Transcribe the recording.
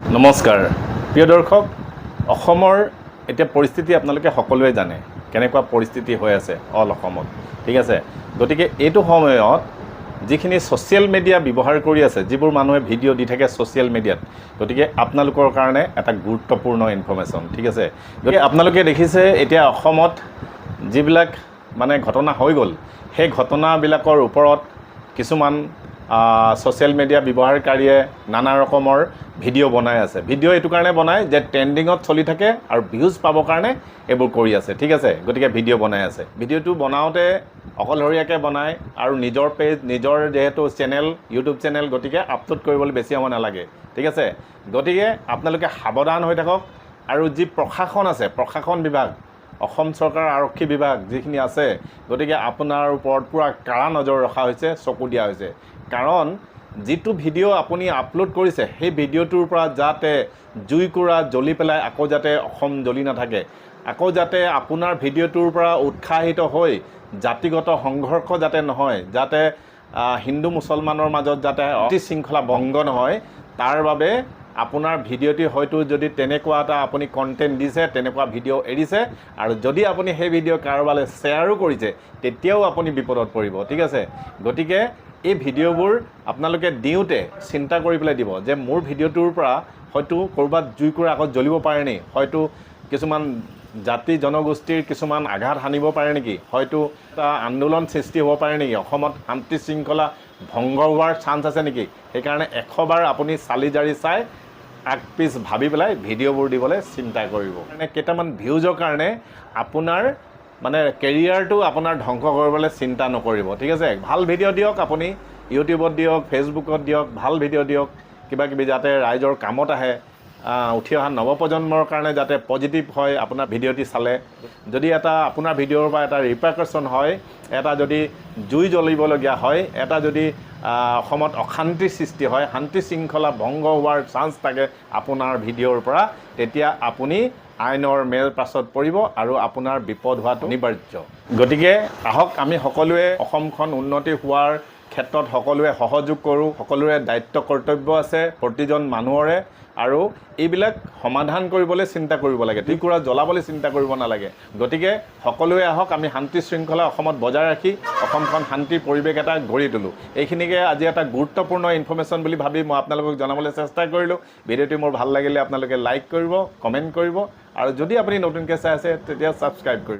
নমস্কাৰ প্ৰিয় দৰ্শক অসমৰ এতিয়া পৰিস্থিতি আপোনালোকে সকলোৱে জানে কেনেকুৱা পৰিস্থিতি হৈ আছে অল অসমত ঠিক আছে গতিকে এইটো সময়ত যিখিনি সোশ্যাল মিডিয়া ব্যৱহাৰ কৰি আছে যিবোৰ মানুহে ভিডিঅ' দি থাকে সোশ্যাল মিডিয়াত গতিকে আপোনালোকৰ কাৰণে এটা গুৰুত্বপূৰ্ণ ইনফৰমেশ্যন ঠিক আছে গতিকে আপোনালোকে দেখিছে এতিয়া অসমত যিবিলাক মানে ঘটনা হৈ গ'ল সেই ঘটনাবিলাকৰ ওপৰত কিছুমান সোশ্যাল মিডিয়া ব্যৱহাৰকাৰীয়ে নানা ৰকমৰ ভিডিঅ' বনাই আছে ভিডিঅ' এইটো কাৰণে বনায় যে ট্ৰেণ্ডিঙত চলি থাকে আৰু ভিউজ পাবৰ কাৰণে এইবোৰ কৰি আছে ঠিক আছে গতিকে ভিডিঅ' বনাই আছে ভিডিঅ'টো বনাওঁতে অকলশৰীয়াকৈ বনায় আৰু নিজৰ পেজ নিজৰ যেহেতু চেনেল ইউটিউব চেনেল গতিকে আপলোড কৰিবলৈ বেছি সময় নালাগে ঠিক আছে গতিকে আপোনালোকে সাৱধান হৈ থাকক আৰু যি প্ৰশাসন আছে প্ৰশাসন বিভাগ অসম চৰকাৰ আৰক্ষী বিভাগ যিখিনি আছে গতিকে আপোনাৰ ওপৰত পুৰা কাৰা নজৰ ৰখা হৈছে চকু দিয়া হৈছে কাৰণ যিটো ভিডিঅ' আপুনি আপলোড কৰিছে সেই ভিডিঅ'টোৰ পৰা যাতে জুইকুৰা জ্বলি পেলাই আকৌ যাতে অসম জ্বলি নাথাকে আকৌ যাতে আপোনাৰ ভিডিঅ'টোৰ পৰা উৎসাহিত হৈ জাতিগত সংঘৰ্ষ যাতে নহয় যাতে হিন্দু মুছলমানৰ মাজত যাতে অতি শৃংখলা ভংগ নহয় তাৰ বাবে আপোনাৰ ভিডিঅ'টি হয়তো যদি তেনেকুৱা এটা আপুনি কণ্টেণ্ট দিছে তেনেকুৱা ভিডিঅ' এৰিছে আৰু যদি আপুনি সেই ভিডিঅ' কাৰোবালৈ শ্বেয়াৰো কৰিছে তেতিয়াও আপুনি বিপদত পৰিব ঠিক আছে গতিকে এই ভিডিঅ'বোৰ আপোনালোকে দিওঁতে চিন্তা কৰি পেলাই দিব যে মোৰ ভিডিঅ'টোৰ পৰা হয়তো ক'ৰবাত জুইকুৰা আগত জ্বলিব পাৰে নি হয়তো কিছুমান জাতি জনগোষ্ঠীৰ কিছুমান আঘাত সানিব পাৰে নেকি হয়তো এটা আন্দোলন সৃষ্টি হ'ব পাৰে নেকি অসমত শান্তি শৃংখলা ভংগ হোৱাৰ চান্স আছে নেকি সেইকাৰণে 100 বাৰ আপুনি চালি জাৰি চাই আগ পিছ ভাবি পেলাই ভিডিঅ'বোৰ দিবলৈ চিন্তা কৰিব মানে কেইটামান ভিউজৰ কাৰণে আপোনাৰ মানে কেৰিয়াৰটো আপোনাৰ ধ্বংস কৰিবলৈ চিন্তা নকৰিব ঠিক আছে ভাল ভিডিঅ' দিয়ক আপুনি ইউটিউবত দিয়ক ফেচবুকত দিয়ক ভাল ভিডিঅ' দিয়ক কিবা কিবি যাতে ৰাইজৰ কামত আহে উঠি অহা নৱপ্ৰজন্মৰ কাৰণে যাতে পজিটিভ হয় আপোনাৰ ভিডিঅ'টি চালে যদি এটা আপোনাৰ ভিডিঅ'ৰ পৰা এটা ৰিপাৰকাশ্যন হয় এটা যদি জুই জ্বলিবলগীয়া হয় এটা যদি অসমত অশান্তিৰ সৃষ্টি হয় শান্তি শৃংখলা ভংগ হোৱাৰ চান্স থাকে আপোনাৰ ভিডিঅ'ৰ পৰা তেতিয়া আপুনি আইনৰ মেল পাছত পৰিব আৰু আপোনাৰ বিপদ হোৱাটো অনিবাৰ্য গতিকে আহক আমি সকলোৱে অসমখন উন্নতি হোৱাৰ ক্ষেত্ৰত সকলোৱে সহযোগ কৰোঁ সকলোৰে দায়িত্ব কৰ্তব্য আছে প্ৰতিজন মানুহৰে আৰু এইবিলাক সমাধান কৰিবলৈ চিন্তা কৰিব লাগে জুইকুৰা জ্বলাবলৈ চিন্তা কৰিব নালাগে গতিকে সকলোৱে আহক আমি শান্তি শৃংখলা অসমত বজাই ৰাখি অসমখন শান্তিৰ পৰিৱেশ এটা গঢ়ি তোলোঁ এইখিনিকে আজি এটা গুৰুত্বপূৰ্ণ ইনফৰমেশ্যন বুলি ভাবি মই আপোনালোকক জনাবলৈ চেষ্টা কৰিলোঁ ভিডিঅ'টি মোৰ ভাল লাগিলে আপোনালোকে লাইক কৰিব কমেণ্ট কৰিব আৰু যদি আপুনি নতুনকৈ চাই আছে তেতিয়া ছাবস্ক্ৰাইব কৰিব